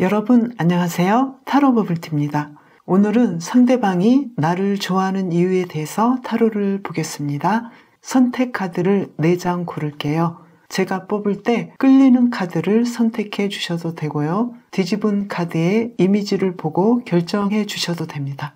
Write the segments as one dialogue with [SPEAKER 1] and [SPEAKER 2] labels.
[SPEAKER 1] 여러분 안녕하세요. 타로 버블티입니다. 오늘은 상대방이 나를 좋아하는 이유에 대해서 타로를 보겠습니다. 선택 카드를 4장 고를게요. 제가 뽑을 때 끌리는 카드를 선택해 주셔도 되고요. 뒤집은 카드의 이미지를 보고 결정해 주셔도 됩니다.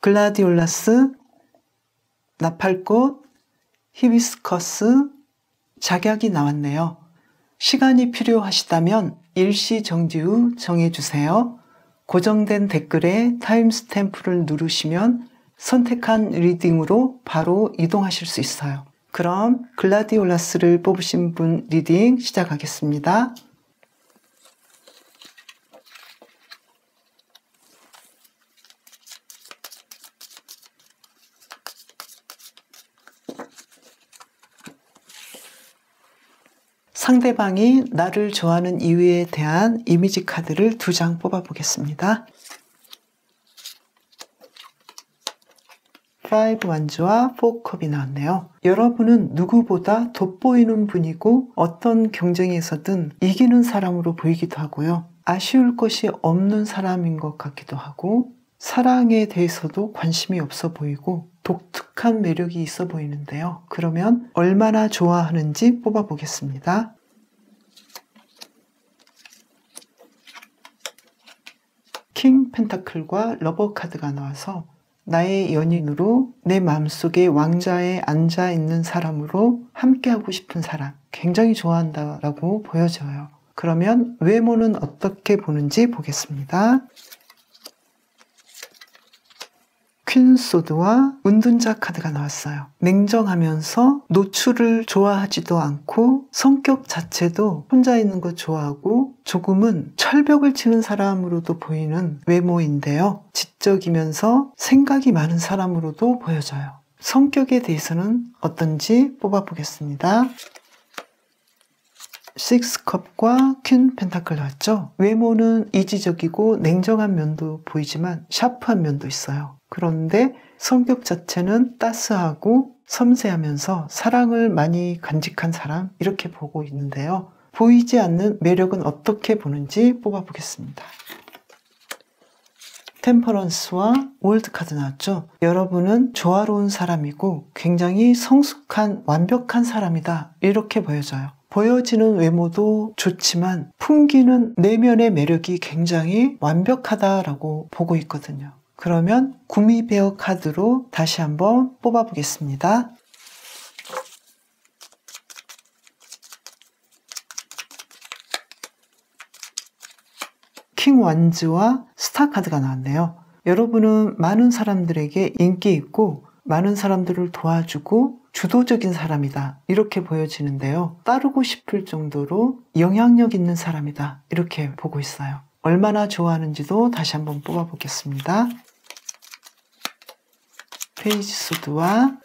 [SPEAKER 1] 글라디올라스, 나팔꽃, 히비스커스, 작약이 나왔네요. 시간이 필요하시다면 일시정지 후 정해주세요. 고정된 댓글에 타임스탬프를 누르시면 선택한 리딩으로 바로 이동하실 수 있어요. 그럼 글라디올라스를 뽑으신 분 리딩 시작하겠습니다. 상대방이 나를 좋아하는 이유에 대한 이미지 카드를 2장 뽑아보겠습니다. 5 완주와 4 컵이 나왔네요. 여러분은 누구보다 돋보이는 분이고 어떤 경쟁에서든 이기는 사람으로 보이기도 하고요. 아쉬울 것이 없는 사람인 것 같기도 하고 사랑에 대해서도 관심이 없어 보이고 독특한 매력이 있어 보이는데요. 그러면 얼마나 좋아하는지 뽑아보겠습니다. 킹 펜타클과 러버 카드가 나와서 나의 연인으로 내 마음속에 왕좌에 앉아있는 사람으로 함께하고 싶은 사람, 굉장히 좋아한다라고 보여져요. 그러면 외모는 어떻게 보는지 보겠습니다. 퀸소드와 운둔자 카드가 나왔어요. 냉정하면서 노출을 좋아하지도 않고 성격 자체도 혼자 있는 거 좋아하고 조금은 철벽을 치는 사람으로도 보이는 외모인데요. 지적이면서 생각이 많은 사람으로도 보여져요. 성격에 대해서는 어떤지 뽑아보겠습니다. 6컵과 퀸 펜타클 나왔죠? 외모는 이지적이고 냉정한 면도 보이지만 샤프한 면도 있어요. 그런데 성격 자체는 따스하고 섬세하면서 사랑을 많이 간직한 사람, 이렇게 보고 있는데요. 보이지 않는 매력은 어떻게 보는지 뽑아보겠습니다. 템퍼런스와 월드 카드 나왔죠? 여러분은 조화로운 사람이고 굉장히 성숙한 완벽한 사람이다, 이렇게 보여져요. 보여지는 외모도 좋지만 풍기는 내면의 매력이 굉장히 완벽하다라고 보고 있거든요. 그러면 구미베어 카드로 다시 한번 뽑아보겠습니다. 킹 완즈와 스타 카드가 나왔네요. 여러분은 많은 사람들에게 인기 있고 많은 사람들을 도와주고 주도적인 사람이다, 이렇게 보여지는데요. 따르고 싶을 정도로 영향력 있는 사람이다, 이렇게 보고 있어요. 얼마나 좋아하는지도 다시 한번 뽑아보겠습니다. 페이지 소드와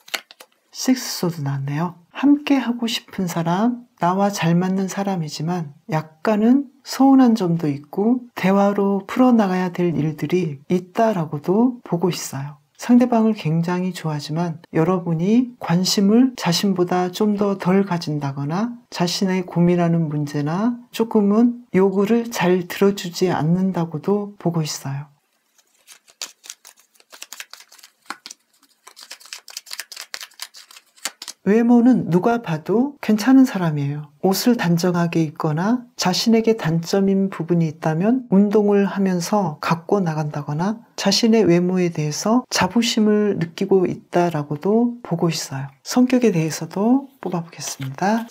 [SPEAKER 1] 6 소드 나왔네요. 함께 하고 싶은 사람, 나와 잘 맞는 사람이지만 약간은 서운한 점도 있고 대화로 풀어나가야 될 일들이 있다라고도 보고 있어요. 상대방을 굉장히 좋아하지만 여러분이 관심을 자신보다 좀 더 덜 가진다거나 자신의 고민하는 문제나 조금은 요구를 잘 들어주지 않는다고도 보고 있어요. 외모는 누가 봐도 괜찮은 사람이에요. 옷을 단정하게 입거나 자신에게 단점인 부분이 있다면 운동을 하면서 갖고 나간다거나 자신의 외모에 대해서 자부심을 느끼고 있다라고도 보고 있어요. 성격에 대해서도 뽑아보겠습니다.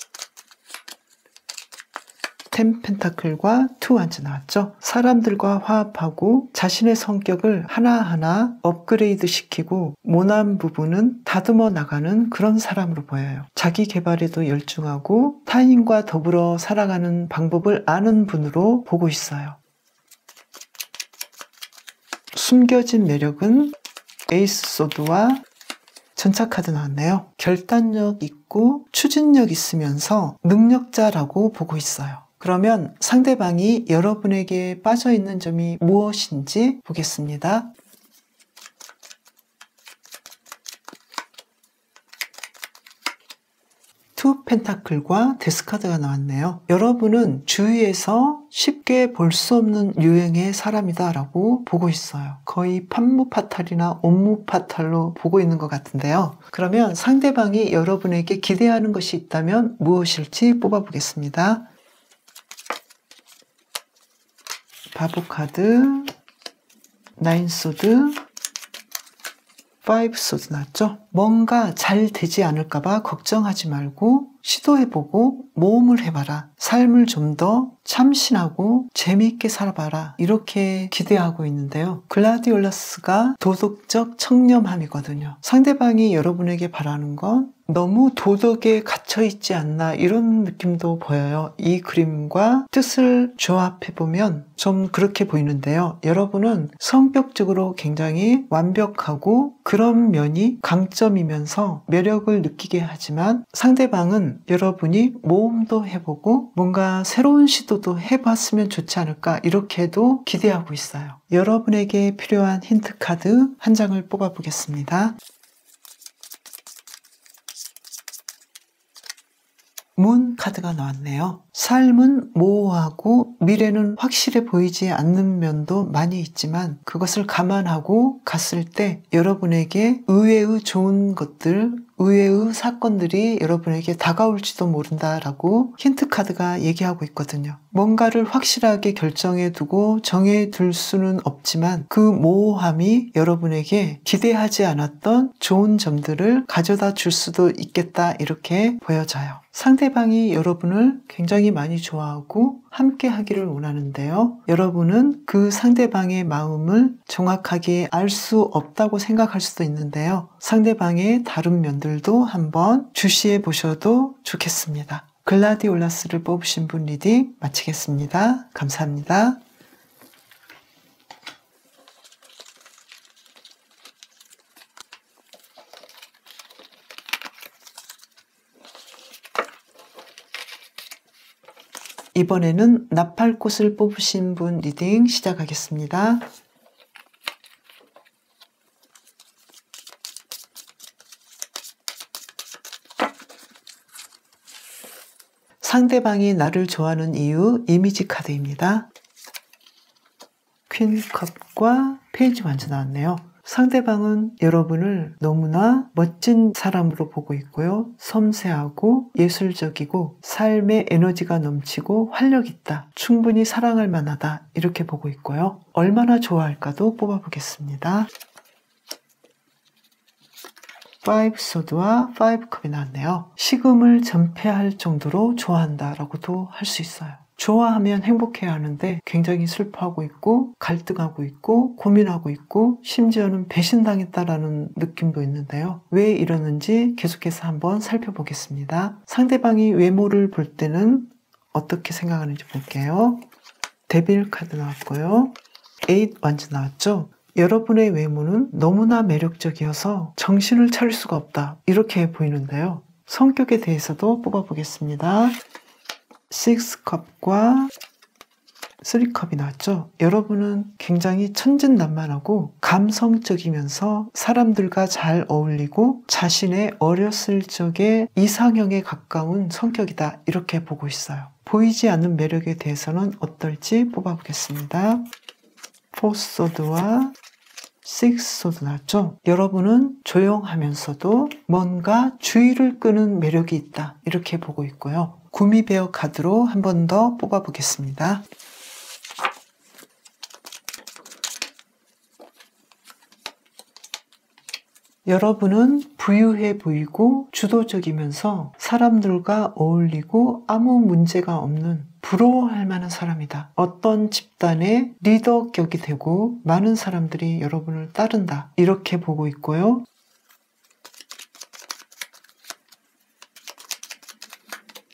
[SPEAKER 1] 10 펜타클과 2 완즈 나왔죠? 사람들과 화합하고 자신의 성격을 하나하나 업그레이드 시키고 모난 부분은 다듬어 나가는 그런 사람으로 보여요. 자기 개발에도 열중하고 타인과 더불어 살아가는 방법을 아는 분으로 보고 있어요. 숨겨진 매력은 에이스 소드와 전차 카드 나왔네요. 결단력 있고 추진력 있으면서 능력자라고 보고 있어요. 그러면 상대방이 여러분에게 빠져있는 점이 무엇인지 보겠습니다. 투 펜타클과 데스카드가 나왔네요. 여러분은 주위에서 쉽게 볼 수 없는 유형의 사람이다 라고 보고 있어요. 거의 판무파탈이나 옴무파탈로 보고 있는 것 같은데요. 그러면 상대방이 여러분에게 기대하는 것이 있다면 무엇일지 뽑아보겠습니다. 바보 카드, 나인 소드, 파이브 소드 나왔죠? 뭔가 잘 되지 않을까봐 걱정하지 말고 시도해보고 모험을 해봐라. 삶을 좀 더 참신하고 재미있게 살아봐라. 이렇게 기대하고 있는데요. 글라디올라스가 도덕적 청렴함이거든요. 상대방이 여러분에게 바라는 건 너무 도덕에 갇혀있지 않나 이런 느낌도 보여요. 이 그림과 뜻을 조합해보면 좀 그렇게 보이는데요. 여러분은 성격적으로 굉장히 완벽하고 그런 면이 강점이면서 매력을 느끼게 하지만 상대방은 여러분이 모험도 해보고 뭔가 새로운 시도도 해봤으면 좋지 않을까 이렇게도 기대하고 있어요. 여러분에게 필요한 힌트 카드 한 장을 뽑아보겠습니다. 문 카드가 나왔네요. 삶은 모호하고 미래는 확실해 보이지 않는 면도 많이 있지만 그것을 감안하고 갔을 때 여러분에게 의외의 좋은 것들, 의외의 사건들이 여러분에게 다가올지도 모른다라고 힌트 카드가 얘기하고 있거든요. 뭔가를 확실하게 결정해 두고 정해 둘 수는 없지만 그 모호함이 여러분에게 기대하지 않았던 좋은 점들을 가져다 줄 수도 있겠다 이렇게 보여져요. 상대방이 여러분을 굉장히 많이 좋아하고 함께 하기를 원하는데요. 여러분은 그 상대방의 마음을 정확하게 알 수 없다고 생각할 수도 있는데요. 상대방의 다른 면들도 한번 주시해 보셔도 좋겠습니다. 글라디올라스를 뽑으신 분 리딩 마치겠습니다. 감사합니다. 이번에는 나팔꽃을 뽑으신 분 리딩 시작하겠습니다. 상대방이 나를 좋아하는 이유 이미지 카드입니다. 퀸컵과 페이지 완전 나왔네요. 상대방은 여러분을 너무나 멋진 사람으로 보고 있고요. 섬세하고 예술적이고 삶의 에너지가 넘치고 활력 있다. 충분히 사랑할 만하다. 이렇게 보고 있고요. 얼마나 좋아할까도 뽑아보겠습니다. 파이브 소드와 파이브 컵이 나왔네요. 식음을 전폐할 정도로 좋아한다라고도 할 수 있어요. 좋아하면 행복해야 하는데 굉장히 슬퍼하고 있고 갈등하고 있고 고민하고 있고 심지어는 배신당했다라는 느낌도 있는데요. 왜 이러는지 계속해서 한번 살펴보겠습니다. 상대방이 외모를 볼 때는 어떻게 생각하는지 볼게요. 데빌 카드 나왔고요. 에잇 완전 나왔죠. 여러분의 외모는 너무나 매력적이어서 정신을 차릴 수가 없다. 이렇게 보이는데요. 성격에 대해서도 뽑아보겠습니다. 6컵과 3컵이 나왔죠. 여러분은 굉장히 천진난만하고 감성적이면서 사람들과 잘 어울리고 자신의 어렸을 적의 이상형에 가까운 성격이다. 이렇게 보고 있어요. 보이지 않는 매력에 대해서는 어떨지 뽑아보겠습니다. 4소드와 6소드 나왔죠. 여러분은 조용하면서도 뭔가 주의를 끄는 매력이 있다. 이렇게 보고 있고요. 구미베어 카드로 한 번 더 뽑아보겠습니다. 여러분은 부유해 보이고 주도적이면서 사람들과 어울리고 아무 문제가 없는 부러워할 만한 사람이다. 어떤 집단의 리더격이 되고 많은 사람들이 여러분을 따른다. 이렇게 보고 있고요.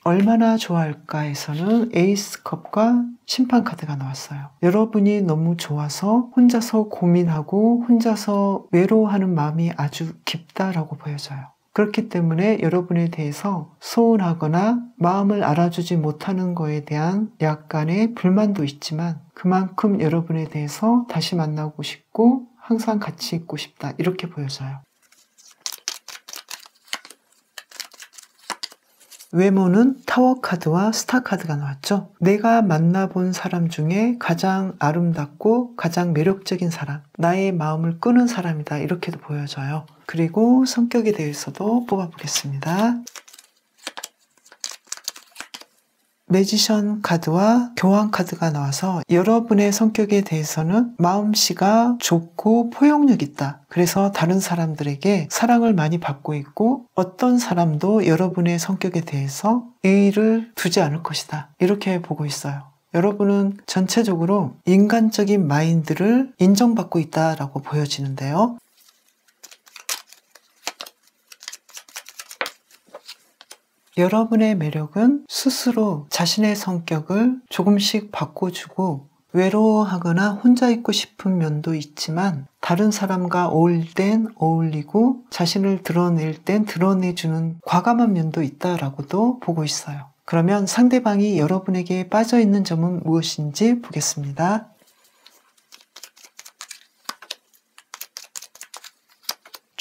[SPEAKER 1] 얼마나 좋아할까에서는 에이스 컵과 심판 카드가 나왔어요. 여러분이 너무 좋아서 혼자서 고민하고 혼자서 외로워하는 마음이 아주 깊다라고 보여져요. 그렇기 때문에 여러분에 대해서 소원하거나 마음을 알아주지 못하는 거에 대한 약간의 불만도 있지만 그만큼 여러분에 대해서 다시 만나고 싶고 항상 같이 있고 싶다 이렇게 보여져요. 외모는 타워 카드와 스타 카드가 나왔죠. 내가 만나본 사람 중에 가장 아름답고 가장 매력적인 사람, 나의 마음을 끄는 사람이다 이렇게도 보여져요. 그리고 성격에 대해서도 뽑아보겠습니다. 매지션 카드와 교환 카드가 나와서 여러분의 성격에 대해서는 마음씨가 좋고 포용력 있다. 그래서 다른 사람들에게 사랑을 많이 받고 있고 어떤 사람도 여러분의 성격에 대해서 예의를 두지 않을 것이다. 이렇게 보고 있어요. 여러분은 전체적으로 인간적인 마인드를 인정받고 있다라고 보여지는데요. 여러분의 매력은 스스로 자신의 성격을 조금씩 바꿔주고 외로워하거나 혼자 있고 싶은 면도 있지만 다른 사람과 어울릴 땐 어울리고 자신을 드러낼 땐 드러내주는 과감한 면도 있다라고도 보고 있어요. 그러면 상대방이 여러분에게 빠져있는 점은 무엇인지 보겠습니다.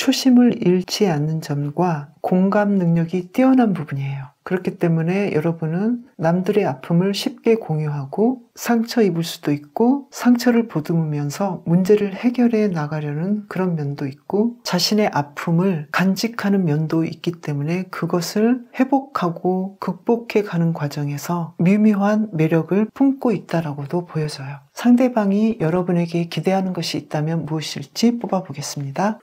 [SPEAKER 1] 초심을 잃지 않는 점과 공감 능력이 뛰어난 부분이에요. 그렇기 때문에 여러분은 남들의 아픔을 쉽게 공유하고 상처 입을 수도 있고 상처를 보듬으면서 문제를 해결해 나가려는 그런 면도 있고 자신의 아픔을 간직하는 면도 있기 때문에 그것을 회복하고 극복해 가는 과정에서 미묘한 매력을 품고 있다라고도 보여져요. 상대방이 여러분에게 기대하는 것이 있다면 무엇일지 뽑아보겠습니다.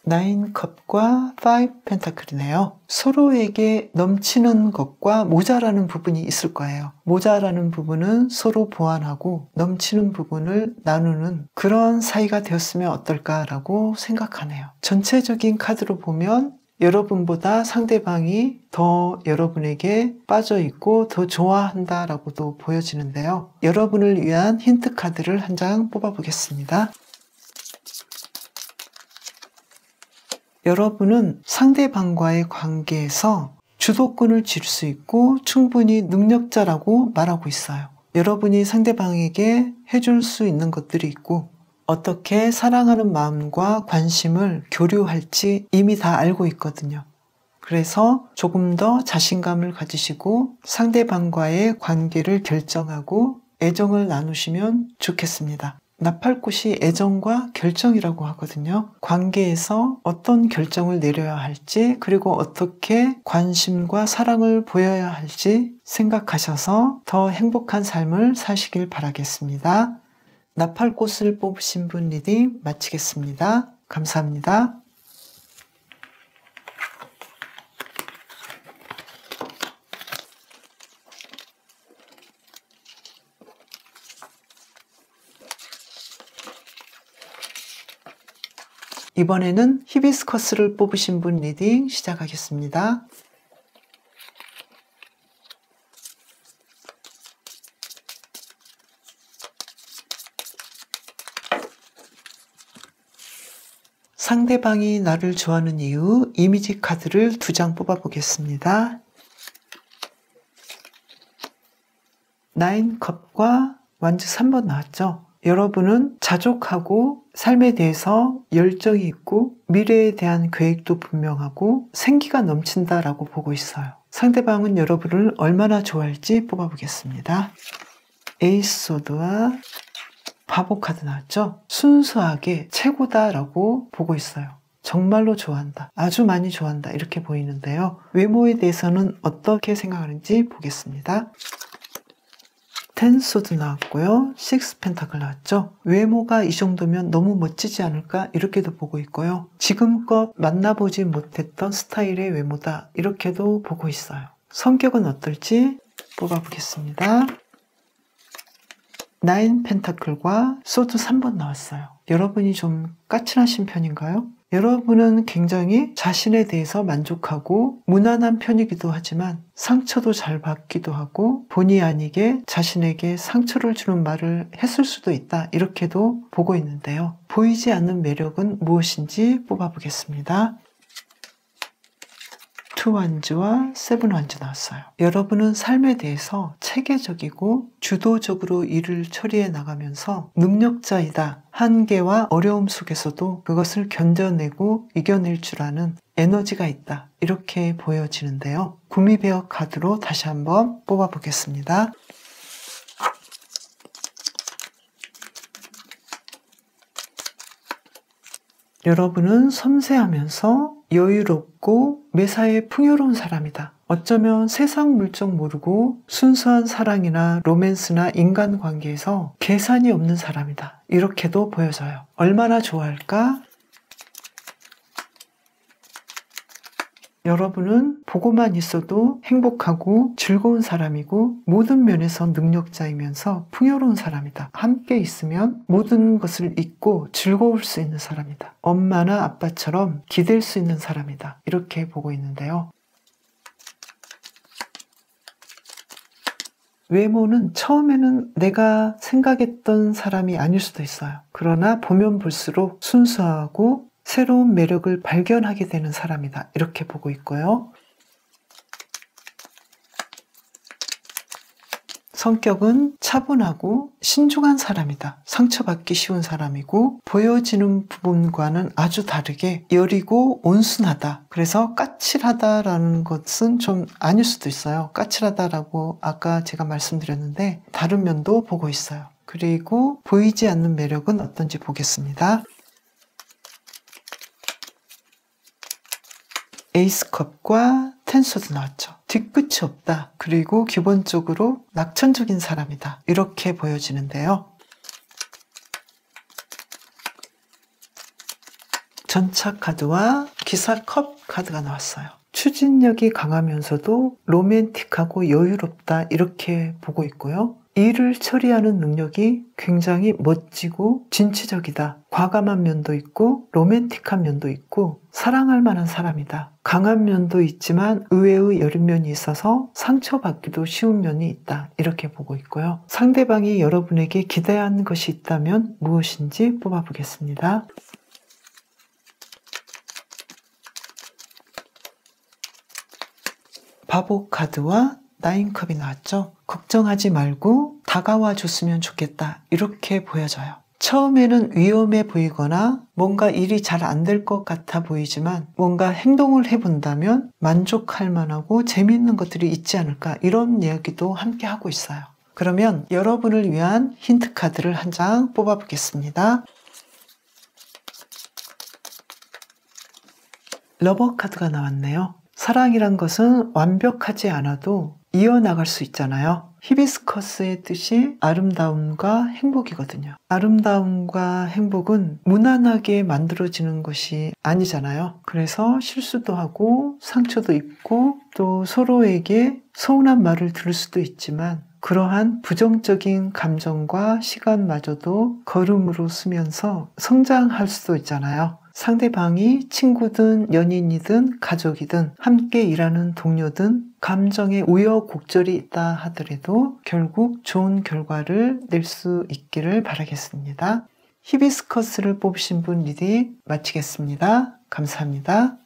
[SPEAKER 1] 나인 컵과 5 펜타클이네요. 서로에게 넘치는 것과 모자라는 부분이 있을 거예요. 모자라는 부분은 서로 보완하고 넘치는 부분을 나누는 그런 사이가 되었으면 어떨까라고 생각하네요. 전체적인 카드로 보면 여러분보다 상대방이 더 여러분에게 빠져있고 더 좋아한다라고도 보여지는데요. 여러분을 위한 힌트 카드를 한 장 뽑아보겠습니다. 여러분은 상대방과의 관계에서 주도권을 쥘 수 있고 충분히 능력자라고 말하고 있어요. 여러분이 상대방에게 해줄 수 있는 것들이 있고 어떻게 사랑하는 마음과 관심을 교류할지 이미 다 알고 있거든요. 그래서 조금 더 자신감을 가지시고 상대방과의 관계를 결정하고 애정을 나누시면 좋겠습니다. 나팔꽃이 애정과 결정이라고 하거든요. 관계에서 어떤 결정을 내려야 할지 그리고 어떻게 관심과 사랑을 보여야 할지 생각하셔서 더 행복한 삶을 사시길 바라겠습니다. 나팔꽃을 뽑으신 분 리딩 마치겠습니다. 감사합니다. 이번에는 히비스커스를 뽑으신 분 리딩 시작하겠습니다. 상대방이 나를 좋아하는 이유 이미지 카드를 2장 뽑아보겠습니다. 9 컵과 완즈 3번 나왔죠. 여러분은 자족하고 삶에 대해서 열정이 있고 미래에 대한 계획도 분명하고 생기가 넘친다라고 보고 있어요. 상대방은 여러분을 얼마나 좋아할지 뽑아보겠습니다. 에이스 소드와 바보 카드 나왔죠? 순수하게 최고다라고 보고 있어요. 정말로 좋아한다. 아주 많이 좋아한다. 이렇게 보이는데요. 외모에 대해서는 어떻게 생각하는지 보겠습니다. 10 소드 나왔고요. 6 펜타클 나왔죠. 외모가 이 정도면 너무 멋지지 않을까 이렇게도 보고 있고요. 지금껏 만나보지 못했던 스타일의 외모다 이렇게도 보고 있어요. 성격은 어떨지 뽑아보겠습니다. 9 펜타클과 소드 3번 나왔어요. 여러분이 좀 까칠하신 편인가요? 여러분은 굉장히 자신에 대해서 만족하고 무난한 편이기도 하지만 상처도 잘 받기도 하고 본의 아니게 자신에게 상처를 주는 말을 했을 수도 있다. 이렇게도 보고 있는데요. 보이지 않는 매력은 무엇인지 뽑아보겠습니다. 2원즈와 7원즈 나왔어요. 여러분은 삶에 대해서 체계적이고 주도적으로 일을 처리해 나가면서 능력자이다. 한계와 어려움 속에서도 그것을 견뎌내고 이겨낼 줄 아는 에너지가 있다. 이렇게 보여지는데요. 구미배어 카드로 다시 한번 뽑아보겠습니다. 여러분은 섬세하면서 여유롭고 매사에 풍요로운 사람이다. 어쩌면 세상 물정 모르고 순수한 사랑이나 로맨스나 인간관계에서 계산이 없는 사람이다. 이렇게도 보여져요. 얼마나 좋아할까? 여러분은 보고만 있어도 행복하고 즐거운 사람이고 모든 면에서 능력자이면서 풍요로운 사람이다. 함께 있으면 모든 것을 잊고 즐거울 수 있는 사람이다. 엄마나 아빠처럼 기댈 수 있는 사람이다. 이렇게 보고 있는데요. 외모는 처음에는 내가 생각했던 사람이 아닐 수도 있어요. 그러나 보면 볼수록 순수하고 새로운 매력을 발견하게 되는 사람이다. 이렇게 보고 있고요. 성격은 차분하고 신중한 사람이다. 상처받기 쉬운 사람이고 보여지는 부분과는 아주 다르게 여리고 온순하다. 그래서 까칠하다라는 것은 좀 아닐 수도 있어요. 까칠하다라고 아까 제가 말씀드렸는데 다른 면도 보고 있어요. 그리고 보이지 않는 매력은 어떤지 보겠습니다. 에이스컵과 텐소드 나왔죠. 뒤끝이 없다. 그리고 기본적으로 낙천적인 사람이다. 이렇게 보여지는데요. 전차 카드와 기사컵 카드가 나왔어요. 추진력이 강하면서도 로맨틱하고 여유롭다. 이렇게 보고 있고요. 일을 처리하는 능력이 굉장히 멋지고 진취적이다. 과감한 면도 있고 로맨틱한 면도 있고 사랑할 만한 사람이다. 강한 면도 있지만 의외의 여린 면이 있어서 상처받기도 쉬운 면이 있다. 이렇게 보고 있고요. 상대방이 여러분에게 기대한 것이 있다면 무엇인지 뽑아보겠습니다. 바보 카드와 9컵이 나왔죠. 걱정하지 말고 다가와 줬으면 좋겠다. 이렇게 보여져요. 처음에는 위험해 보이거나 뭔가 일이 잘 안 될 것 같아 보이지만 뭔가 행동을 해본다면 만족할 만하고 재미있는 것들이 있지 않을까 이런 이야기도 함께 하고 있어요. 그러면 여러분을 위한 힌트 카드를 한 장 뽑아보겠습니다. 러버 카드가 나왔네요. 사랑이란 것은 완벽하지 않아도 이어나갈 수 있잖아요. 히비스커스의 뜻이 아름다움과 행복이거든요. 아름다움과 행복은 무난하게 만들어지는 것이 아니잖아요. 그래서 실수도 하고 상처도 입고 또 서로에게 서운한 말을 들을 수도 있지만 그러한 부정적인 감정과 시간마저도 걸음으로 쓰면서 성장할 수도 있잖아요. 상대방이 친구든 연인이든 가족이든 함께 일하는 동료든 감정의 우여곡절이 있다 하더라도 결국 좋은 결과를 낼 수 있기를 바라겠습니다. 히비스커스를 뽑으신 분 리딩 마치겠습니다. 감사합니다.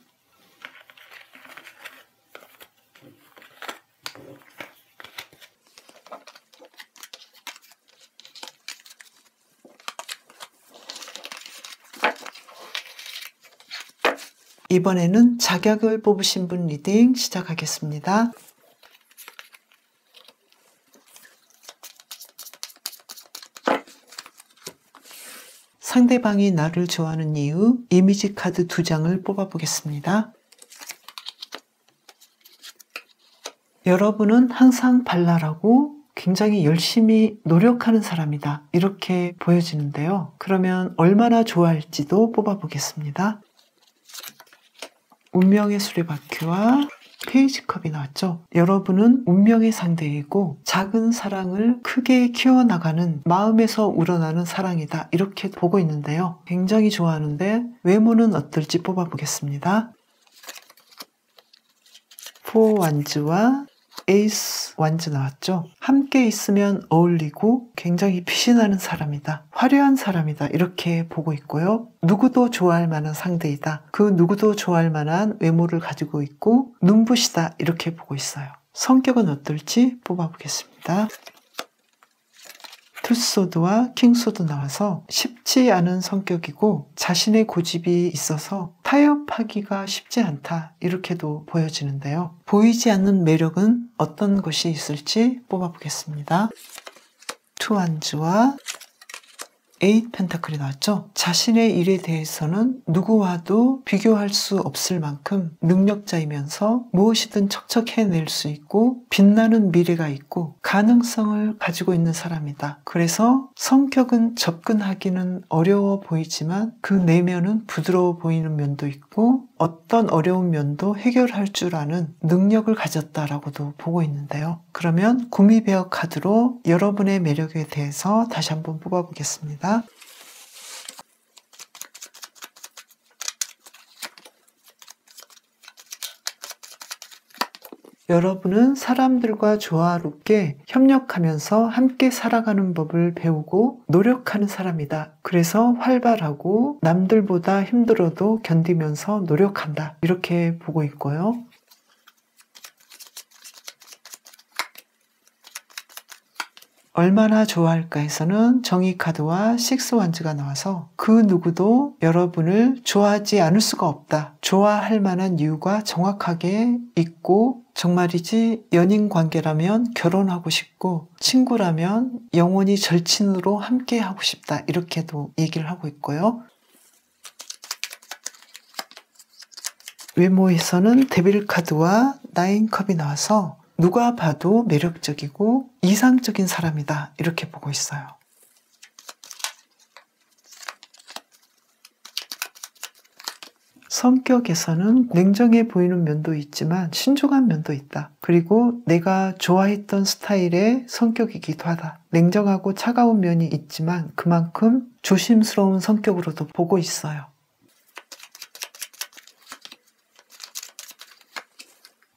[SPEAKER 1] 이번에는 자격을 뽑으신 분 리딩 시작하겠습니다. 상대방이 나를 좋아하는 이유 이미지 카드 2장을 뽑아보겠습니다. 여러분은 항상 발랄하고 굉장히 열심히 노력하는 사람이다. 이렇게 보여지는데요. 그러면 얼마나 좋아할지도 뽑아보겠습니다. 운명의 수레바퀴와 페이지컵이 나왔죠. 여러분은 운명의 상대이고 작은 사랑을 크게 키워나가는 마음에서 우러나는 사랑이다. 이렇게 보고 있는데요. 굉장히 좋아하는데 외모는 어떨지 뽑아보겠습니다. 4 완즈와 에이스 완즈 나왔죠. 함께 있으면 어울리고 굉장히 빛이 나는 사람이다. 화려한 사람이다. 이렇게 보고 있고요. 누구도 좋아할 만한 상대이다. 그 누구도 좋아할 만한 외모를 가지고 있고 눈부시다. 이렇게 보고 있어요. 성격은 어떨지 뽑아보겠습니다. 투소드와 킹소드 나와서 쉽지 않은 성격이고 자신의 고집이 있어서 타협하기가 쉽지 않다 이렇게도 보여지는데요. 보이지 않는 매력은 어떤 것이 있을지 뽑아보겠습니다. 투완즈와 8 펜타클이 나왔죠. 자신의 일에 대해서는 누구와도 비교할 수 없을 만큼 능력자이면서 무엇이든 척척 해낼 수 있고 빛나는 미래가 있고 가능성을 가지고 있는 사람이다. 그래서 성격은 접근하기는 어려워 보이지만 그 내면은 부드러워 보이는 면도 있고 어떤 어려운 면도 해결할 줄 아는 능력을 가졌다라고도 보고 있는데요. 그러면 구미베어 카드로 여러분의 매력에 대해서 다시 한번 뽑아보겠습니다. 여러분은 사람들과 조화롭게 협력하면서 함께 살아가는 법을 배우고 노력하는 사람이다. 그래서 활발하고 남들보다 힘들어도 견디면서 노력한다. 이렇게 보고 있고요. 얼마나 좋아할까에서는 정의 카드와 6 완즈가 나와서 그 누구도 여러분을 좋아하지 않을 수가 없다. 좋아할 만한 이유가 정확하게 있고 정말이지 연인 관계라면 결혼하고 싶고 친구라면 영원히 절친으로 함께 하고 싶다. 이렇게도 얘기를 하고 있고요. 외모에서는 데빌 카드와 9 컵이 나와서 누가 봐도 매력적이고 이상적인 사람이다. 이렇게 보고 있어요. 성격에서는 냉정해 보이는 면도 있지만 신중한 면도 있다. 그리고 내가 좋아했던 스타일의 성격이기도 하다. 냉정하고 차가운 면이 있지만 그만큼 조심스러운 성격으로도 보고 있어요.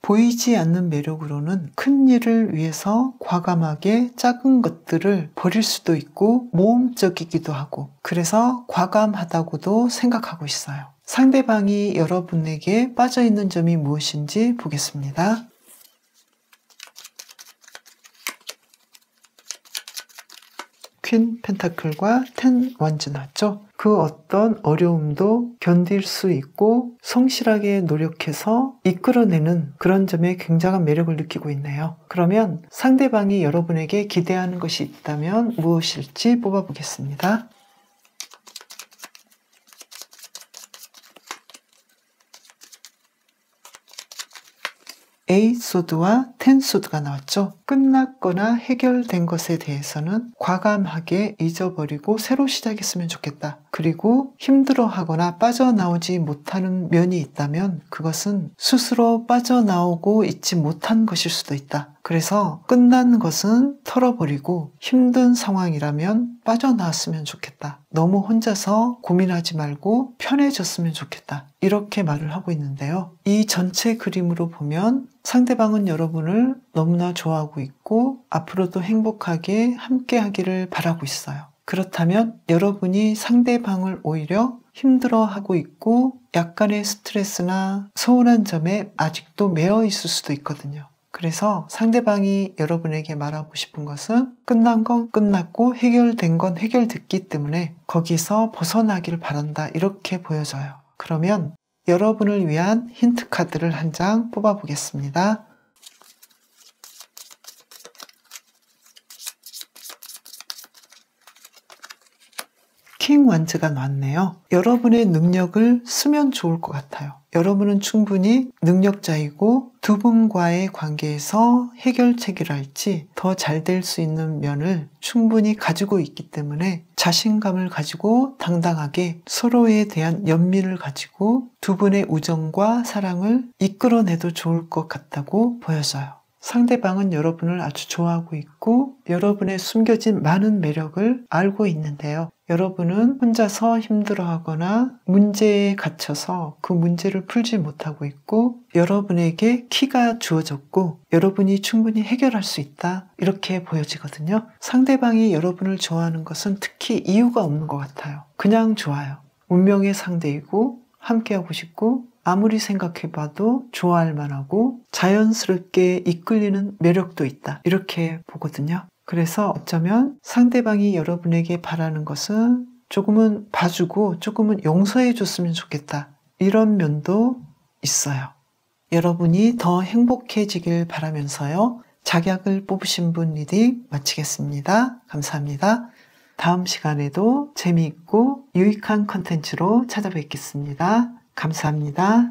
[SPEAKER 1] 보이지 않는 매력으로는 큰 일을 위해서 과감하게 작은 것들을 버릴 수도 있고 모험적이기도 하고 그래서 과감하다고도 생각하고 있어요. 상대방이 여러분에게 빠져있는 점이 무엇인지 보겠습니다. 퀸 펜타클과 10 완즈 나왔죠. 그 어떤 어려움도 견딜 수 있고 성실하게 노력해서 이끌어내는 그런 점에 굉장한 매력을 느끼고 있네요. 그러면 상대방이 여러분에게 기대하는 것이 있다면 무엇일지 뽑아보겠습니다. 에잇 소드와 10 소드가 나왔죠. 끝났거나 해결된 것에 대해서는 과감하게 잊어버리고 새로 시작했으면 좋겠다. 그리고 힘들어하거나 빠져나오지 못하는 면이 있다면 그것은 스스로 빠져나오고 있지 못한 것일 수도 있다. 그래서 끝난 것은 털어버리고 힘든 상황이라면 빠져나왔으면 좋겠다. 너무 혼자서 고민하지 말고 편해졌으면 좋겠다. 이렇게 말을 하고 있는데요. 이 전체 그림으로 보면 상대방은 여러분을 너무나 좋아하고 있고 앞으로도 행복하게 함께 하기를 바라고 있어요. 그렇다면 여러분이 상대방을 오히려 힘들어하고 있고 약간의 스트레스나 서운한 점에 아직도 매여 있을 수도 있거든요. 그래서 상대방이 여러분에게 말하고 싶은 것은 끝난 건 끝났고 해결된 건 해결됐기 때문에 거기서 벗어나기를 바란다. 이렇게 보여져요. 그러면 여러분을 위한 힌트 카드를 한 장 뽑아보겠습니다. 킹 완즈가 나왔네요. 여러분의 능력을 쓰면 좋을 것 같아요. 여러분은 충분히 능력자이고 두 분과의 관계에서 해결책이라 할지 더 잘 될 수 있는 면을 충분히 가지고 있기 때문에 자신감을 가지고 당당하게 서로에 대한 연민을 가지고 두 분의 우정과 사랑을 이끌어내도 좋을 것 같다고 보여져요. 상대방은 여러분을 아주 좋아하고 있고 여러분의 숨겨진 많은 매력을 알고 있는데요. 여러분은 혼자서 힘들어하거나 문제에 갇혀서 그 문제를 풀지 못하고 있고 여러분에게 키가 주어졌고 여러분이 충분히 해결할 수 있다. 이렇게 보여지거든요. 상대방이 여러분을 좋아하는 것은 특히 이유가 없는 것 같아요. 그냥 좋아요. 운명의 상대이고 함께하고 싶고 아무리 생각해봐도 좋아할 만하고 자연스럽게 이끌리는 매력도 있다. 이렇게 보거든요. 그래서 어쩌면 상대방이 여러분에게 바라는 것은 조금은 봐주고 조금은 용서해 줬으면 좋겠다. 이런 면도 있어요. 여러분이 더 행복해지길 바라면서요. 작약을 뽑으신 분 리딩 마치겠습니다. 감사합니다. 다음 시간에도 재미있고 유익한 컨텐츠로 찾아뵙겠습니다. 감사합니다.